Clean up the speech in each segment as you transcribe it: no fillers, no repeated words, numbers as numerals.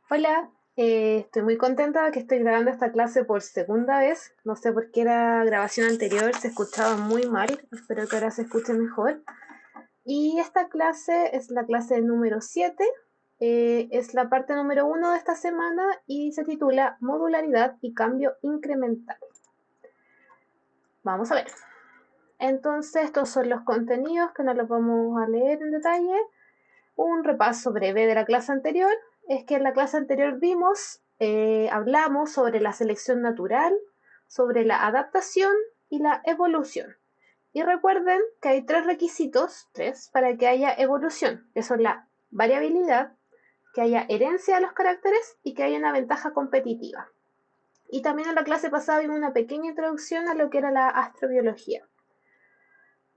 Hola, estoy muy contenta que estoy grabando esta clase por segunda vez. No sé por qué la grabación anterior se escuchaba muy mal, espero que ahora se escuche mejor. Y esta clase es la clase número 7, es la parte número 1 de esta semana y se titula Modularidad y cambio incremental. Vamos a ver. Entonces, estos son los contenidos que no los vamos a leer en detalle. Un repaso breve de la clase anterior es que en la clase anterior hablamos sobre la selección natural, sobre la adaptación y la evolución. Y recuerden que hay tres requisitos, tres, para que haya evolución, que son la variabilidad, que haya herencia de los caracteres y que haya una ventaja competitiva. Y también en la clase pasada vimos una pequeña introducción a lo que era la astrobiología.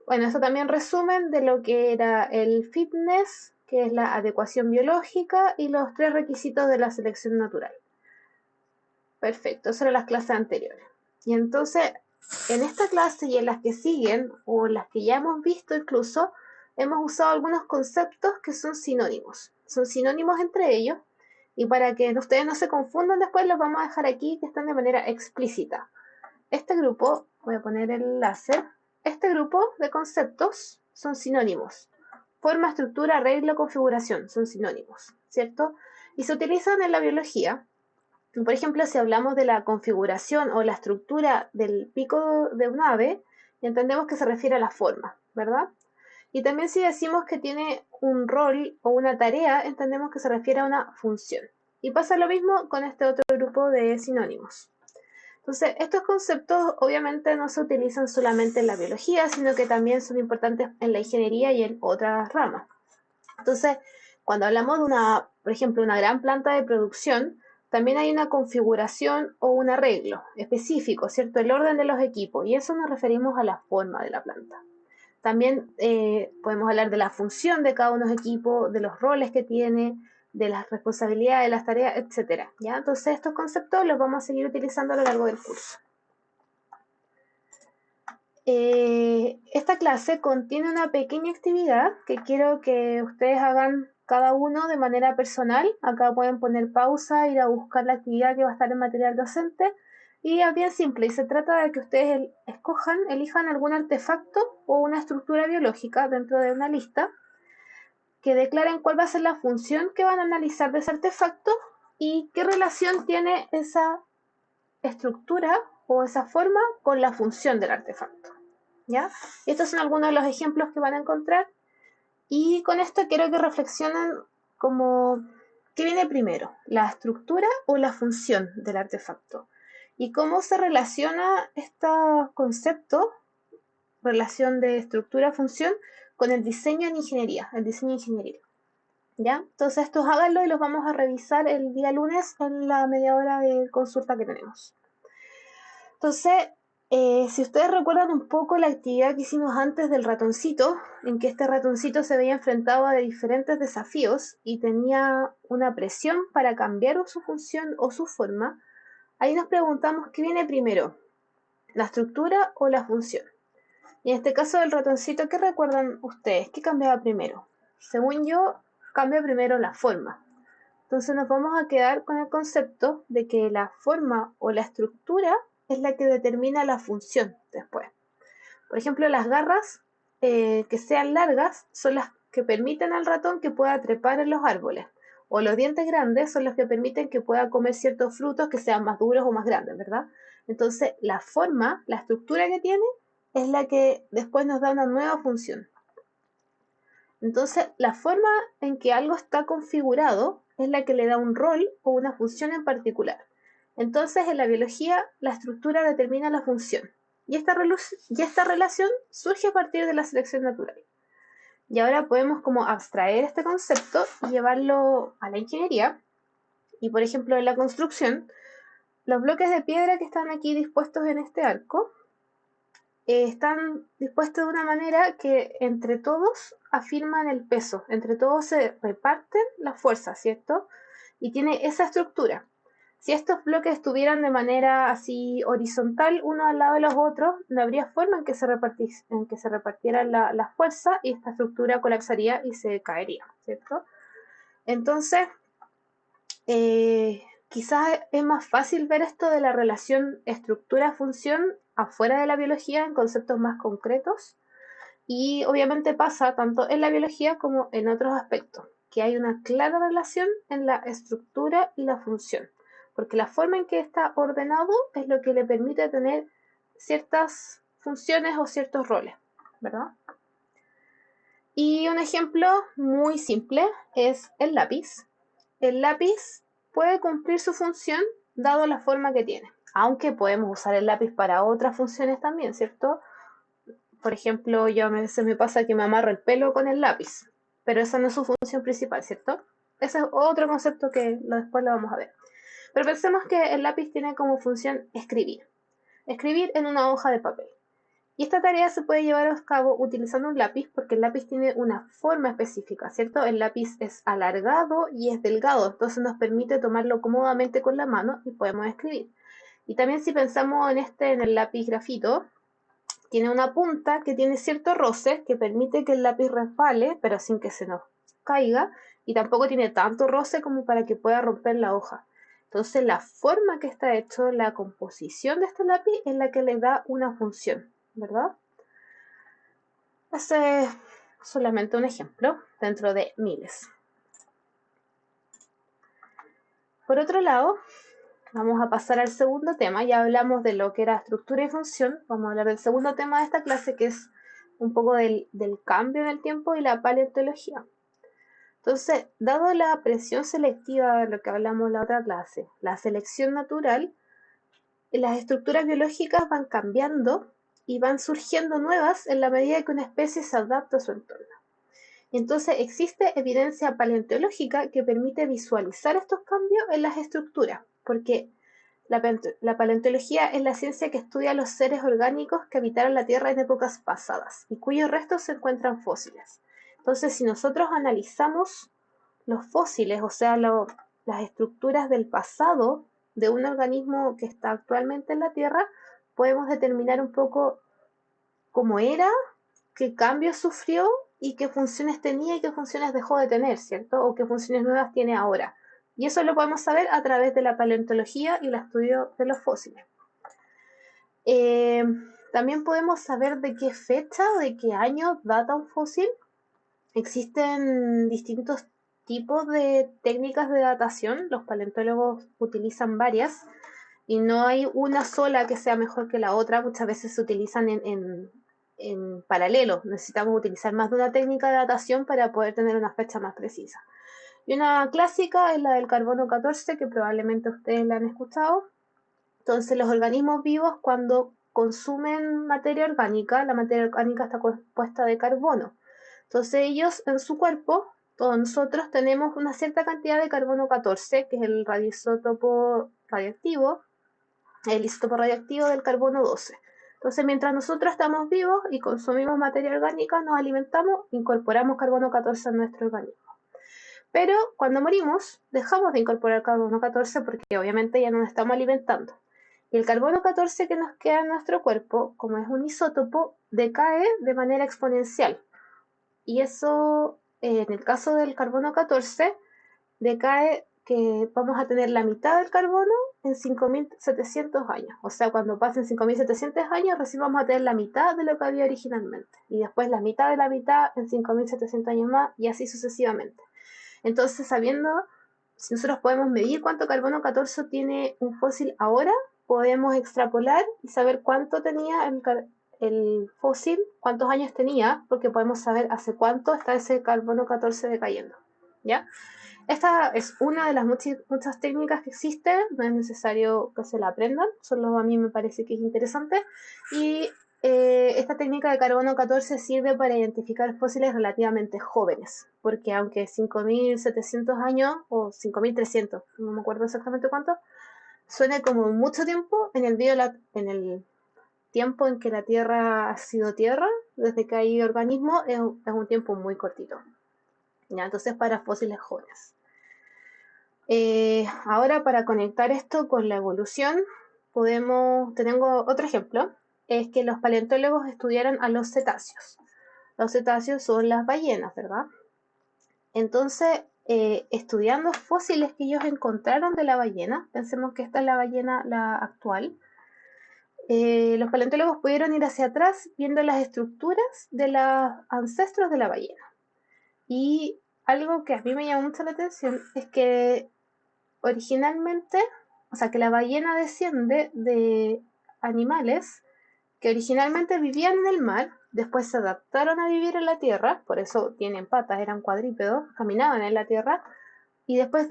Bueno, eso también resumen de lo que era el fitness, que es la adecuación biológica, y los tres requisitos de la selección natural. Perfecto, eso eran las clases anteriores. Y entonces, en esta clase y en las que siguen, o en las que ya hemos visto incluso, hemos usado algunos conceptos que son sinónimos. Son sinónimos entre ellos, y para que ustedes no se confundan después, los vamos a dejar aquí que están de manera explícita. Este grupo, voy a poner el enlace, este grupo de conceptos son sinónimos. Forma, estructura, arreglo, configuración son sinónimos, ¿cierto? Y se utilizan en la biología. Por ejemplo, si hablamos de la configuración o la estructura del pico de un ave, entendemos que se refiere a la forma, ¿verdad? Y también si decimos que tiene un rol o una tarea, entendemos que se refiere a una función. Y pasa lo mismo con este otro grupo de sinónimos. Entonces, estos conceptos obviamente no se utilizan solamente en la biología, sino que también son importantes en la ingeniería y en otras ramas. Entonces, cuando hablamos de por ejemplo, una gran planta de producción, también hay una configuración o un arreglo específico, ¿cierto? El orden de los equipos, y eso nos referimos a la forma de la planta. También podemos hablar de la función de cada uno de los equipos, de los roles que tiene, de las responsabilidades, de las tareas, etcétera. ¿Ya? Entonces estos conceptos los vamos a seguir utilizando a lo largo del curso. Esta clase contiene una pequeña actividad que quiero que ustedes hagan cada uno de manera personal. Acá pueden poner pausa, ir a buscar la actividad que va a estar en material docente. Y es bien simple, y se trata de que ustedes elijan algún artefacto o una estructura biológica dentro de una lista, que declaren cuál va a ser la función que van a analizar de ese artefacto y qué relación tiene esa estructura o esa forma con la función del artefacto. ¿Ya? Estos son algunos de los ejemplos que van a encontrar, y con esto quiero que reflexionen como qué viene primero, la estructura o la función del artefacto, y cómo se relaciona este concepto, relación de estructura-función, con el diseño en ingeniería, el diseño ingenieril. ¿Ya? Entonces estos háganlo y los vamos a revisar el día lunes en la media hora de consulta que tenemos. Entonces, si ustedes recuerdan un poco la actividad que hicimos antes del ratoncito, en que este ratoncito se veía enfrentado a diferentes desafíos y tenía una presión para cambiar su función o su forma, ahí nos preguntamos qué viene primero, la estructura o la función. Y en este caso del ratoncito, ¿qué recuerdan ustedes? ¿Qué cambiaba primero? Según yo, cambia primero la forma. Entonces nos vamos a quedar con el concepto de que la forma o la estructura es la que determina la función después. Por ejemplo, las garras que sean largas son las que permiten al ratón que pueda trepar en los árboles. O los dientes grandes son los que permiten que pueda comer ciertos frutos que sean más duros o más grandes, ¿verdad? Entonces, la forma, la estructura que tiene, es la que después nos da una nueva función. Entonces, la forma en que algo está configurado es la que le da un rol o una función en particular. Entonces, en la biología, la estructura determina la función. Y esta relación surge a partir de la selección natural. Y ahora podemos como abstraer este concepto y llevarlo a la ingeniería. Y por ejemplo, en la construcción, los bloques de piedra que están aquí dispuestos en este arco están dispuestos de una manera que entre todos afirman el peso, entre todos se reparten las fuerzas, ¿cierto? Y tiene esa estructura. Si estos bloques estuvieran de manera así horizontal, uno al lado de los otros, no habría forma en que se repartiera la fuerza, y esta estructura colapsaría y se caería, ¿cierto? Entonces, quizás es más fácil ver esto de la relación estructura-función afuera de la biología en conceptos más concretos. Y obviamente pasa tanto en la biología como en otros aspectos, que hay una clara relación en la estructura y la función, porque la forma en que está ordenado es lo que le permite tener ciertas funciones o ciertos roles, ¿verdad? Y un ejemplo muy simple es el lápiz. El lápiz puede cumplir su función dado la forma que tiene, aunque podemos usar el lápiz para otras funciones también, ¿cierto? Por ejemplo, se me pasa que me amarro el pelo con el lápiz, pero esa no es su función principal, ¿cierto? Ese es otro concepto que después lo vamos a ver. Pero pensemos que el lápiz tiene como función escribir. Escribir en una hoja de papel. Y esta tarea se puede llevar a cabo utilizando un lápiz porque el lápiz tiene una forma específica, ¿cierto? El lápiz es alargado y es delgado, entonces nos permite tomarlo cómodamente con la mano y podemos escribir. Y también si pensamos en el lápiz grafito, tiene una punta que tiene cierto roce que permite que el lápiz resbale, pero sin que se nos caiga, y tampoco tiene tanto roce como para que pueda romper la hoja. Entonces la forma que está hecho, la composición de este lápiz es la que le da una función, ¿verdad? Ese es solamente un ejemplo dentro de miles. Por otro lado, vamos a pasar al segundo tema. Ya hablamos de lo que era estructura y función. Vamos a hablar del segundo tema de esta clase, que es un poco del cambio en el tiempo y la paleontología. Entonces, dado la presión selectiva de lo que hablamos en la otra clase, la selección natural, las estructuras biológicas van cambiando y van surgiendo nuevas en la medida que una especie se adapta a su entorno. Entonces existe evidencia paleontológica que permite visualizar estos cambios en las estructuras, porque la paleontología es la ciencia que estudia los seres orgánicos que habitaron la Tierra en épocas pasadas y cuyos restos se encuentran fósiles. Entonces, si nosotros analizamos los fósiles, o sea, las estructuras del pasado de un organismo que está actualmente en la Tierra, podemos determinar un poco cómo era, qué cambios sufrió y qué funciones tenía y qué funciones dejó de tener, ¿cierto? O qué funciones nuevas tiene ahora. Y eso lo podemos saber a través de la paleontología y el estudio de los fósiles. Eh, También podemos saber de qué fecha, de qué año data un fósil. Existen distintos tipos de técnicas de datación. Los paleontólogos utilizan varias y no hay una sola que sea mejor que la otra. Muchas veces se utilizan en paralelo. Necesitamos utilizar más de una técnica de datación para poder tener una fecha más precisa. Y una clásica es la del carbono 14, que probablemente ustedes la han escuchado. Entonces, los organismos vivos, cuando consumen materia orgánica, la materia orgánica está compuesta de carbono. Entonces, ellos en su cuerpo, todos nosotros tenemos una cierta cantidad de carbono 14, que es el radioisótopo radioactivo, el isótopo radioactivo del carbono 12. Entonces, mientras nosotros estamos vivos y consumimos materia orgánica, nos alimentamos, incorporamos carbono 14 a nuestro organismo. Pero cuando morimos, dejamos de incorporar carbono 14 porque obviamente ya no nos estamos alimentando. Y el carbono 14 que nos queda en nuestro cuerpo, como es un isótopo, decae de manera exponencial. Y eso, en el caso del carbono 14, decae que vamos a tener la mitad del carbono en 5.700 años. O sea, cuando pasen 5.700 años, recién vamos a tener la mitad de lo que había originalmente. Y después la mitad de la mitad en 5.700 años más y así sucesivamente. Entonces, sabiendo, si nosotros podemos medir cuánto carbono 14 tiene un fósil ahora, podemos extrapolar y saber cuánto tenía el fósil, cuántos años tenía, porque podemos saber hace cuánto está ese carbono 14 decayendo. ¿Ya? Esta es una de las muchas técnicas que existen, no es necesario que se la aprendan, solo a mí me parece que es interesante. Y esta técnica de carbono 14 sirve para identificar fósiles relativamente jóvenes, porque aunque 5.700 años o 5.300, no me acuerdo exactamente cuánto, suene como mucho tiempo, en el tiempo en que la Tierra ha sido Tierra, desde que hay organismos, es un tiempo muy cortito. ¿Ya? Entonces, para fósiles jóvenes. Ahora, para conectar esto con la evolución, tengo otro ejemplo, es que los paleontólogos estudiaron a los cetáceos. Los cetáceos son las ballenas, ¿verdad? Entonces, estudiando fósiles que ellos encontraron de la ballena, pensemos que esta es la ballena la actual, los paleontólogos pudieron ir hacia atrás viendo las estructuras de los ancestros de la ballena. Y algo que a mí me llama mucho la atención es que originalmente, o sea, que la ballena desciende de animales que originalmente vivían en el mar, después se adaptaron a vivir en la tierra, por eso tienen patas, eran cuadrúpedos, caminaban en la tierra, y después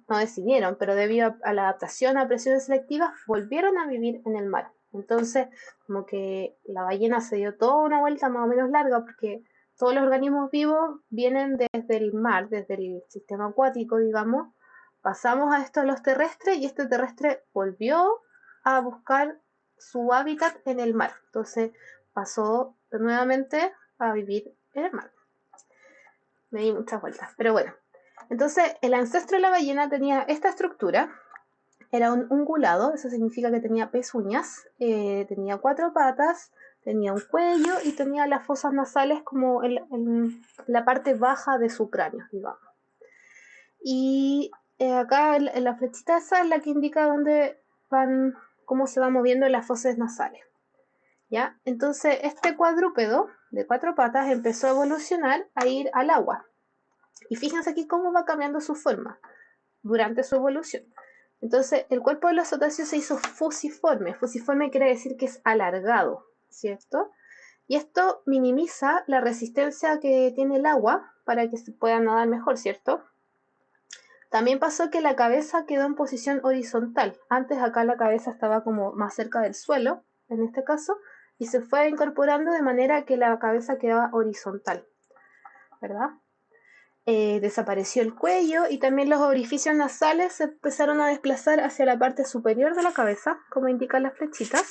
no decidieron, pero debido a la adaptación a presiones selectivas, volvieron a vivir en el mar. Entonces, como que la ballena se dio toda una vuelta más o menos larga, porque todos los organismos vivos vienen desde el mar, desde el sistema acuático, digamos, pasamos a esto a los terrestres, y este terrestre volvió a buscar su hábitat en el mar. Entonces, pasó nuevamente a vivir en el mar. Me di muchas vueltas, pero bueno. Entonces, el ancestro de la ballena tenía esta estructura, era un ungulado, eso significa que tenía pezuñas, tenía 4 patas, tenía un cuello y tenía las fosas nasales como en la parte baja de su cráneo, digamos. Y acá en la flechita esa es la que indica dónde van, cómo se van moviendo las fosas nasales. ¿Ya? Entonces, este cuadrúpedo de 4 patas empezó a evolucionar a ir al agua. Y fíjense aquí cómo va cambiando su forma durante su evolución. Entonces, el cuerpo de los cetáceos se hizo fusiforme. Fusiforme quiere decir que es alargado, ¿cierto? Y esto minimiza la resistencia que tiene el agua para que se pueda nadar mejor, ¿cierto? También pasó que la cabeza quedó en posición horizontal. Antes acá la cabeza estaba como más cerca del suelo, en este caso, y se fue incorporando de manera que la cabeza quedaba horizontal, ¿verdad? Desapareció el cuello y también los orificios nasales se empezaron a desplazar hacia la parte superior de la cabeza, como indican las flechitas.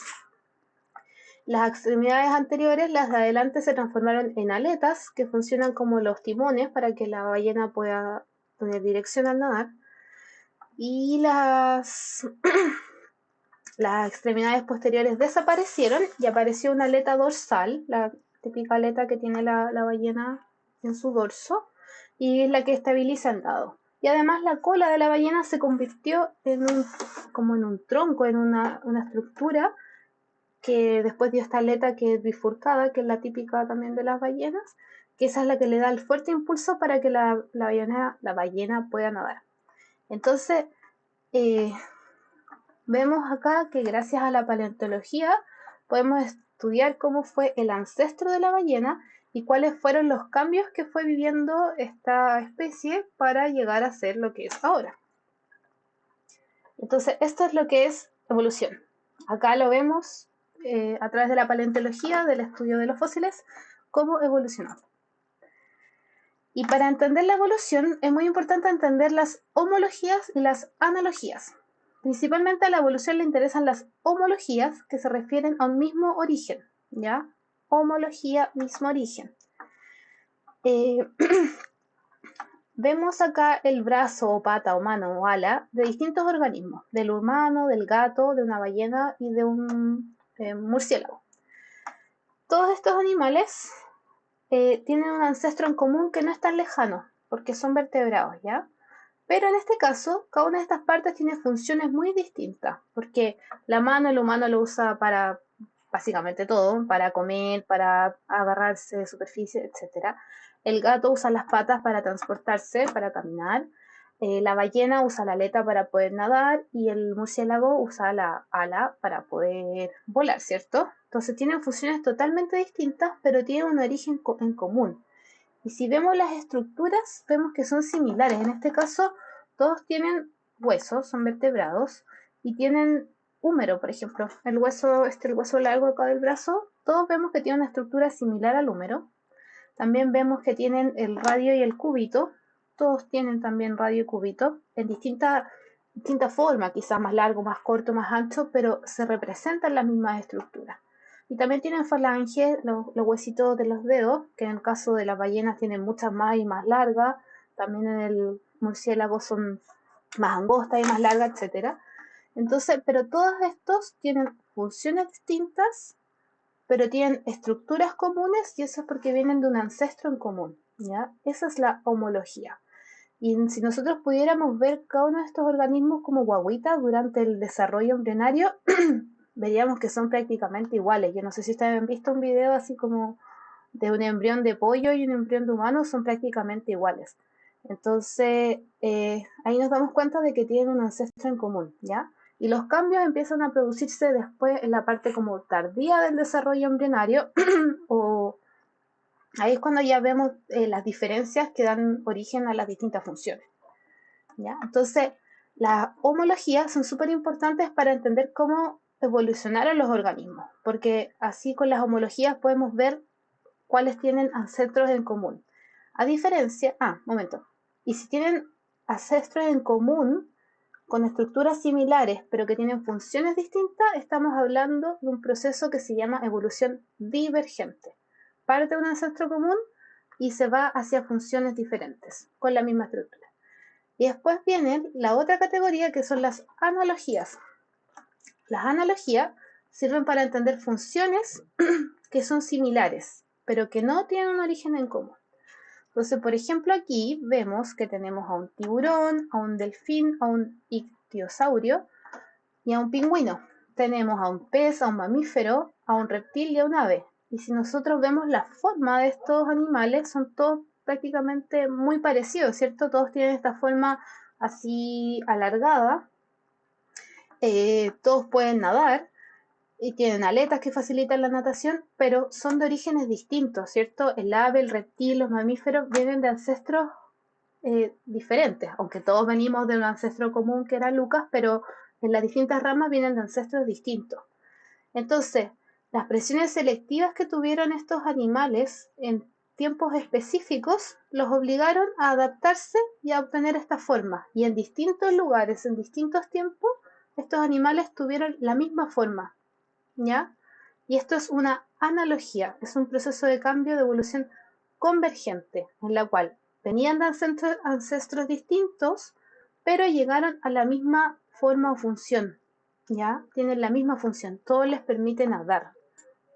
Las extremidades anteriores, las de adelante, se transformaron en aletas que funcionan como los timones para que la ballena pueda tener dirección al nadar. Y las extremidades posteriores desaparecieron y apareció una aleta dorsal, la típica aleta que tiene la ballena en su dorso, y es la que estabiliza el nado. Y además la cola de la ballena se convirtió como en un tronco, en una estructura que después dio esta aleta que es bifurcada, que es la típica también de las ballenas, que esa es la que le da el fuerte impulso para que la ballena pueda nadar. Entonces, eh, vemos acá que gracias a la paleontología podemos estudiar cómo fue el ancestro de la ballena y cuáles fueron los cambios que fue viviendo esta especie para llegar a ser lo que es ahora. Entonces, esto es lo que es evolución. Acá lo vemos a través de la paleontología, del estudio de los fósiles, cómo evolucionó. Y para entender la evolución es muy importante entender las homologías y las analogías. Principalmente a la evolución le interesan las homologías, que se refieren a un mismo origen, ¿ya? Homología, mismo origen. Vemos acá el brazo o pata o mano o ala de distintos organismos, del humano, del gato, de una ballena y de un murciélago. Todos estos animales tienen un ancestro en común que no es tan lejano, porque son vertebrados, ¿ya? Pero en este caso, cada una de estas partes tiene funciones muy distintas, porque la mano el humano lo usa para básicamente todo, para comer, para agarrarse de superficie, etc. El gato usa las patas para transportarse, para caminar. La ballena usa la aleta para poder nadar y el murciélago usa la ala para poder volar, ¿cierto? Entonces tienen funciones totalmente distintas, pero tienen un origen en común. Y si vemos las estructuras, vemos que son similares. En este caso, todos tienen huesos, son vertebrados, y tienen húmero, por ejemplo. El hueso largo acá del brazo, todos vemos que tiene una estructura similar al húmero. También vemos que tienen el radio y el cúbito. Todos tienen también radio y cúbito, en distinta forma, quizás más largo, más corto, más ancho, pero se representan las mismas estructuras. Y también tienen falanges, los huesitos de los dedos, que en el caso de las ballenas tienen muchas más y más largas. También en el murciélago son más angostas y más largas, etc. Entonces, pero todos estos tienen funciones distintas, pero tienen estructuras comunes, y eso es porque vienen de un ancestro en común, ¿ya? Esa es la homología. Y si nosotros pudiéramos ver cada uno de estos organismos como guaguitas durante el desarrollo embrionario, veríamos que son prácticamente iguales. Yo no sé si ustedes han visto un video así como de un embrión de pollo y un embrión de humano, son prácticamente iguales. Entonces, ahí nos damos cuenta de que tienen un ancestro en común, ¿ya? Y los cambios empiezan a producirse después en la parte como tardía del desarrollo embrionario, o ahí es cuando ya vemos las diferencias que dan origen a las distintas funciones, ¿ya? Entonces, las homologías son súper importantes para entender cómo evolucionaron los organismos, porque así con las homologías podemos ver cuáles tienen ancestros en común. A diferencia, y si tienen ancestros en común con estructuras similares, pero que tienen funciones distintas, estamos hablando de un proceso que se llama evolución divergente. Parte de un ancestro común y se va hacia funciones diferentes, con la misma estructura. Y después viene la otra categoría que son las analogías. Las analogías sirven para entender funciones que son similares, pero que no tienen un origen en común. Entonces, por ejemplo, aquí vemos que tenemos a un tiburón, a un delfín, a un ictiosaurio y a un pingüino. Tenemos a un pez, a un mamífero, a un reptil y a un ave. Y si nosotros vemos la forma de estos animales, son todos prácticamente muy parecidos, ¿cierto? Todos tienen esta forma así alargada, todos pueden nadar y tienen aletas que facilitan la natación, pero son de orígenes distintos, ¿cierto? El ave, el reptil, los mamíferos vienen de ancestros diferentes, aunque todos venimos de un ancestro común que era Lucas, pero en las distintas ramas vienen de ancestros distintos. Entonces, las presiones selectivas que tuvieron estos animales en tiempos específicos los obligaron a adaptarse y a obtener esta forma. Y en distintos lugares, en distintos tiempos, estos animales tuvieron la misma forma, ¿ya? Y esto es una analogía, es un proceso de cambio de evolución convergente, en la cual venían de ancestros distintos, pero llegaron a la misma forma o función, ¿ya? Tienen la misma función, todo les permite nadar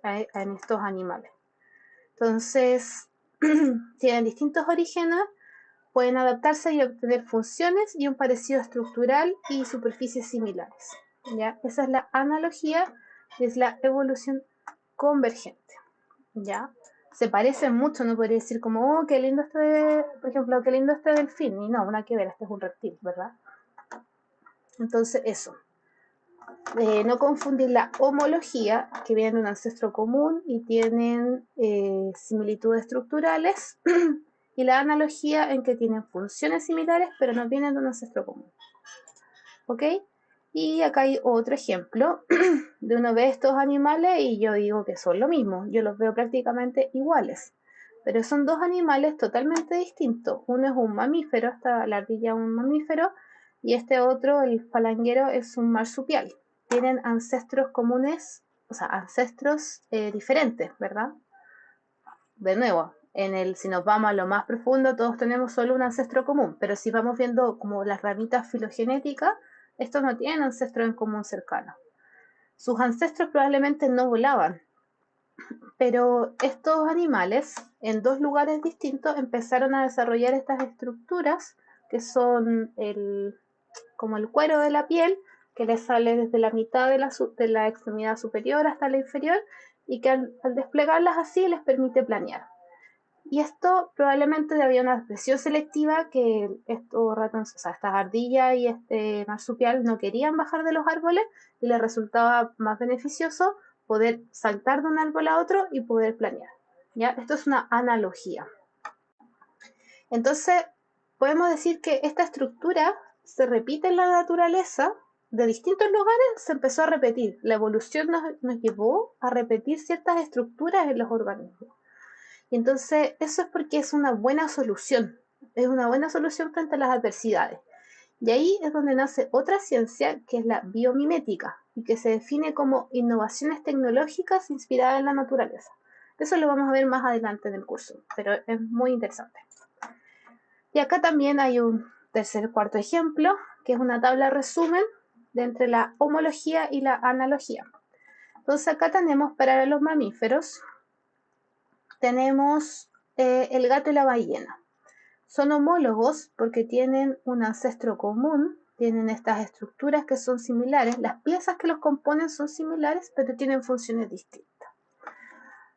en estos animales. Entonces, tienen distintos orígenes, pueden adaptarse y obtener funciones y un parecido estructural y superficies similares, ¿ya? Esa es la analogía, es la evolución convergente, ¿ya? Se parecen mucho, no podría decir como, oh, qué lindo por ejemplo, qué lindo este delfín, y no, nada que ver, este es un reptil, ¿verdad? Entonces, eso. No confundir la homología, que viene de un ancestro común y tienen similitudes estructurales, y la analogía en que tienen funciones similares, pero no vienen de un ancestro común. ¿Ok? Y acá hay otro ejemplo de uno ve estos animales y yo digo que son lo mismo, yo los veo prácticamente iguales, pero son dos animales totalmente distintos. Uno es un mamífero, la ardilla es un mamífero, y este otro, el falanguero, es un marsupial. Tienen ancestros comunes, o sea, ancestros diferentes, ¿verdad? De nuevo, si nos vamos a lo más profundo, todos tenemos solo un ancestro común, pero si vamos viendo como las ramitas filogenéticas, estos no tienen ancestros en común cercanos. Sus ancestros probablemente no volaban, pero estos animales en dos lugares distintos empezaron a desarrollar estas estructuras que son como el cuero de la piel, que les sale desde la mitad de la extremidad superior hasta la inferior, y que al desplegarlas así les permite planear. Y esto probablemente había una presión selectiva que estos ratones, o sea, estas ardillas y este marsupial no querían bajar de los árboles y les resultaba más beneficioso poder saltar de un árbol a otro y poder planear. ¿Ya? Esto es una analogía. Entonces, podemos decir que esta estructura se repite en la naturaleza, de distintos lugares se empezó a repetir. La evolución nos llevó a repetir ciertas estructuras en los organismos. Y entonces eso es porque es una buena solución frente a las adversidades. Y ahí es donde nace otra ciencia que es la biomimética y que se define como innovaciones tecnológicas inspiradas en la naturaleza. Eso lo vamos a ver más adelante en el curso, pero es muy interesante. Y acá también hay un cuarto ejemplo, que es una tabla resumen de entre la homología y la analogía. Entonces acá tenemos para los mamíferos, tenemos el gato y la ballena. Son homólogos porque tienen un ancestro común, tienen estas estructuras que son similares, las piezas que los componen son similares, pero tienen funciones distintas.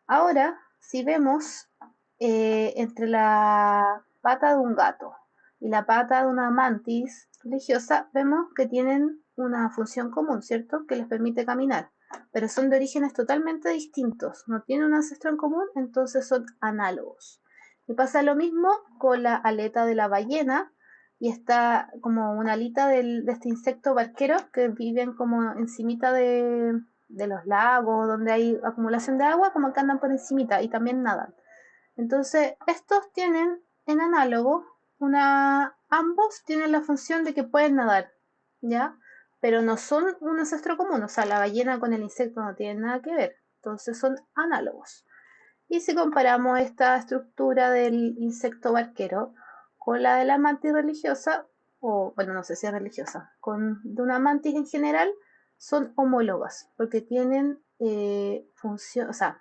Ahora, si vemos entre la pata de un gato y la pata de una mantis religiosa, vemos que tienen una función común, ¿cierto? Que les permite caminar, pero son de orígenes totalmente distintos, no tienen un ancestro en común, entonces son análogos. Y pasa lo mismo con la aleta de la ballena, y está como una alita de este insecto barquero que viven como encimita de los lagos, donde hay acumulación de agua, como que andan por encimita y también nadan. Entonces, estos tienen en análogo ambos tienen la función de que pueden nadar, ¿ya? Pero no son un ancestro común, o sea, la ballena con el insecto no tienen nada que ver, entonces son análogos. Y si comparamos esta estructura del insecto barquero con la de la mantis religiosa, o bueno, no sé si es religiosa, de una mantis en general, son homólogas, porque tienen función, o sea,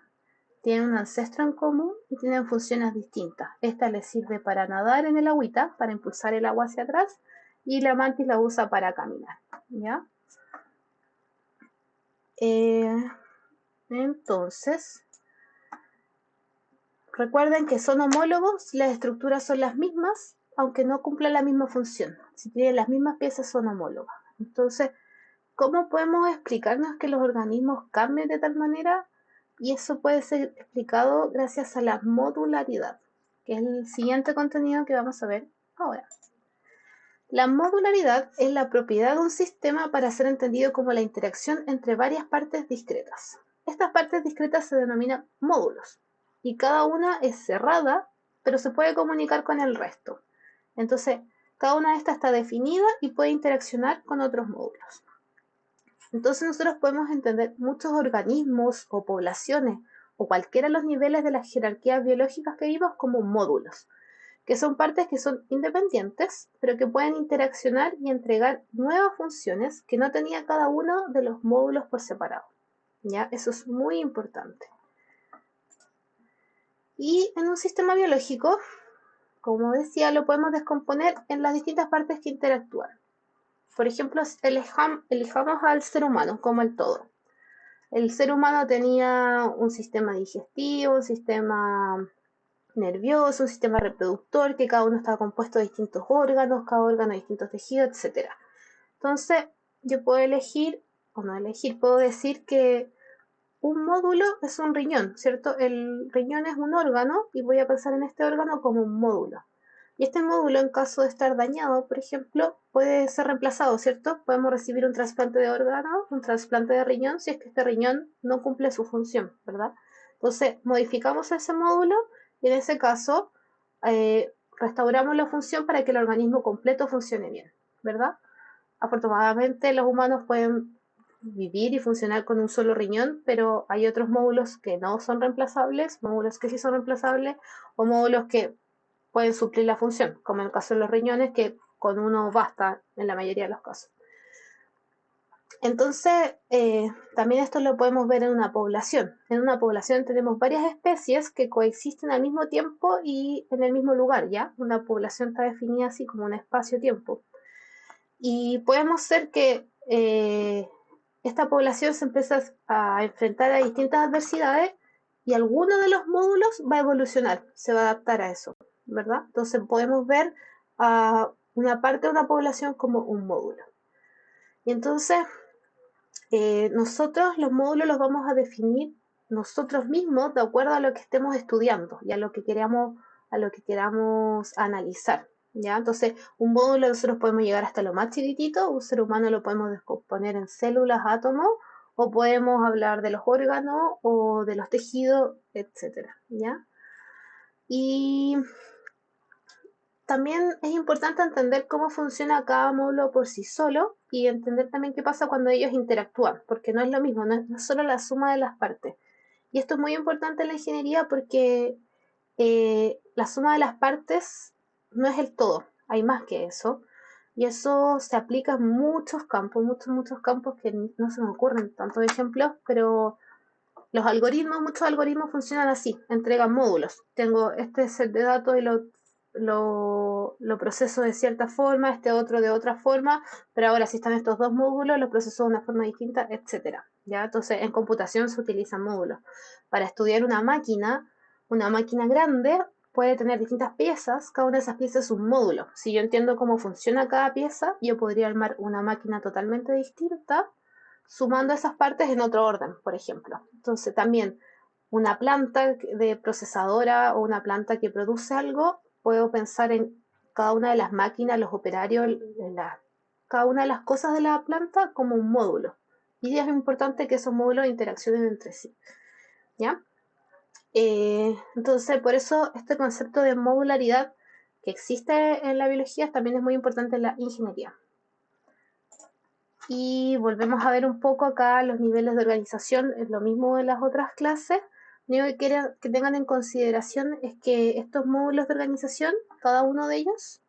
tienen un ancestro en común y tienen funciones distintas. Esta les sirve para nadar en el agüita, para impulsar el agua hacia atrás, y la mantis la usa para caminar, ¿ya? Entonces, recuerden que son homólogos, las estructuras son las mismas, aunque no cumplan la misma función. Si tienen las mismas piezas, son homólogas. Entonces, ¿cómo podemos explicarnos que los organismos cambian de tal manera? Y eso puede ser explicado gracias a la modularidad, que es el siguiente contenido que vamos a ver ahora. La modularidad es la propiedad de un sistema para ser entendido como la interacción entre varias partes discretas. Estas partes discretas se denominan módulos y cada una es cerrada, pero se puede comunicar con el resto. Entonces, cada una de estas está definida y puede interaccionar con otros módulos. Entonces nosotros podemos entender muchos organismos o poblaciones o cualquiera de los niveles de las jerarquías biológicas que vimos como módulos, que son partes que son independientes, pero que pueden interaccionar y entregar nuevas funciones que no tenía cada uno de los módulos por separado. ¿Ya? Eso es muy importante. Y en un sistema biológico, como decía, lo podemos descomponer en las distintas partes que interactúan. Por ejemplo, elijamos al ser humano como el todo. El ser humano tenía un sistema digestivo, un sistema nervioso, un sistema reproductor, que cada uno estaba compuesto de distintos órganos, cada órgano de distintos tejidos, etc. Entonces, yo puedo elegir, o no elegir, puedo decir que un módulo es un riñón, ¿cierto? El riñón es un órgano y voy a pensar en este órgano como un módulo. Y este módulo, en caso de estar dañado, por ejemplo, puede ser reemplazado, ¿cierto? Podemos recibir un trasplante de órgano, un trasplante de riñón, si es que este riñón no cumple su función, ¿verdad? Entonces, modificamos ese módulo y en ese caso restauramos la función para que el organismo completo funcione bien, ¿verdad? Afortunadamente, los humanos pueden vivir y funcionar con un solo riñón, pero hay otros módulos que no son reemplazables, módulos que sí son reemplazables, o módulos que pueden suplir la función, como en el caso de los riñones, que con uno basta en la mayoría de los casos. Entonces, también esto lo podemos ver en una población. En una población tenemos varias especies que coexisten al mismo tiempo y en el mismo lugar, ¿ya? Una población está definida así como un espacio-tiempo. Y podemos ser que esta población se empieza a enfrentar a distintas adversidades y alguno de los módulos va a evolucionar, se va a adaptar a eso, ¿verdad? Entonces podemos ver a una parte de una población como un módulo. Y entonces nosotros los módulos los vamos a definir nosotros mismos de acuerdo a lo que estemos estudiando y a lo que queramos analizar. ¿Ya? Entonces, un módulo nosotros podemos llegar hasta lo más chiquitito, un ser humano lo podemos descomponer en células, átomos, o podemos hablar de los órganos o de los tejidos, etc. ¿Ya? Y también es importante entender cómo funciona cada módulo por sí solo y entender también qué pasa cuando ellos interactúan, porque no es lo mismo, no es solo la suma de las partes. Y esto es muy importante en la ingeniería porque la suma de las partes no es el todo, hay más que eso. Y eso se aplica en muchos campos, muchos campos que no se me ocurren tantos ejemplos, pero muchos algoritmos funcionan así, entregan módulos. Tengo este set de datos y lo lo proceso de cierta forma, este otro de otra forma, pero ahora si están estos dos módulos, los proceso de una forma distinta, etcétera. ¿Ya? Entonces, en computación se utilizan módulos. Para estudiar una máquina grande puede tener distintas piezas, cada una de esas piezas es un módulo. Si yo entiendo cómo funciona cada pieza, yo podría armar una máquina totalmente distinta, sumando esas partes en otro orden, por ejemplo. Entonces, también una planta de procesadora o una planta que produce algo, puedo pensar en cada una de las máquinas, los operarios, cada una de las cosas de la planta como un módulo. Y es importante que esos módulos interaccionen entre sí. ¿Ya? Entonces, por eso este concepto de modularidad que existe en la biología también es muy importante en la ingeniería. Y volvemos a ver un poco acá los niveles de organización, es lo mismo en las otras clases. Lo único que tengan en consideración es que estos módulos de organización, cada uno de ellos,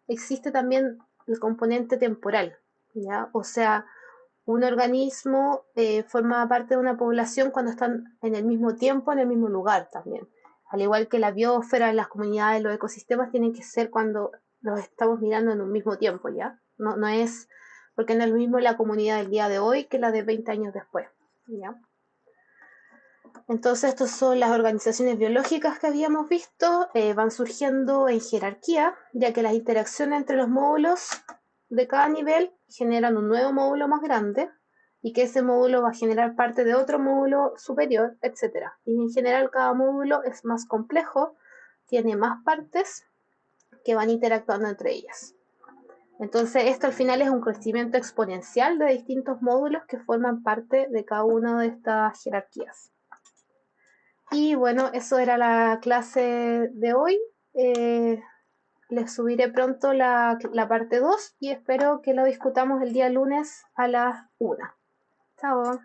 existe también el componente temporal, ¿ya? O sea, un organismo forma parte de una población cuando están en el mismo tiempo, en el mismo lugar también. Al igual que la biosfera, las comunidades, los ecosistemas tienen que ser cuando los estamos mirando en un mismo tiempo, ¿ya? No es porque no es lo mismo la comunidad del día de hoy que la de 20 años después, ¿ya? Entonces, estas son las organizaciones biológicas que habíamos visto, van surgiendo en jerarquía, ya que las interacciones entre los módulos de cada nivel generan un nuevo módulo más grande y que ese módulo va a generar parte de otro módulo superior, etc. Y en general cada módulo es más complejo, tiene más partes que van interactuando entre ellas. Entonces, esto al final es un crecimiento exponencial de distintos módulos que forman parte de cada una de estas jerarquías. Y bueno, eso era la clase de hoy. Eh, Les subiré pronto la parte 2 y espero que lo discutamos el día lunes a las 1. Chao.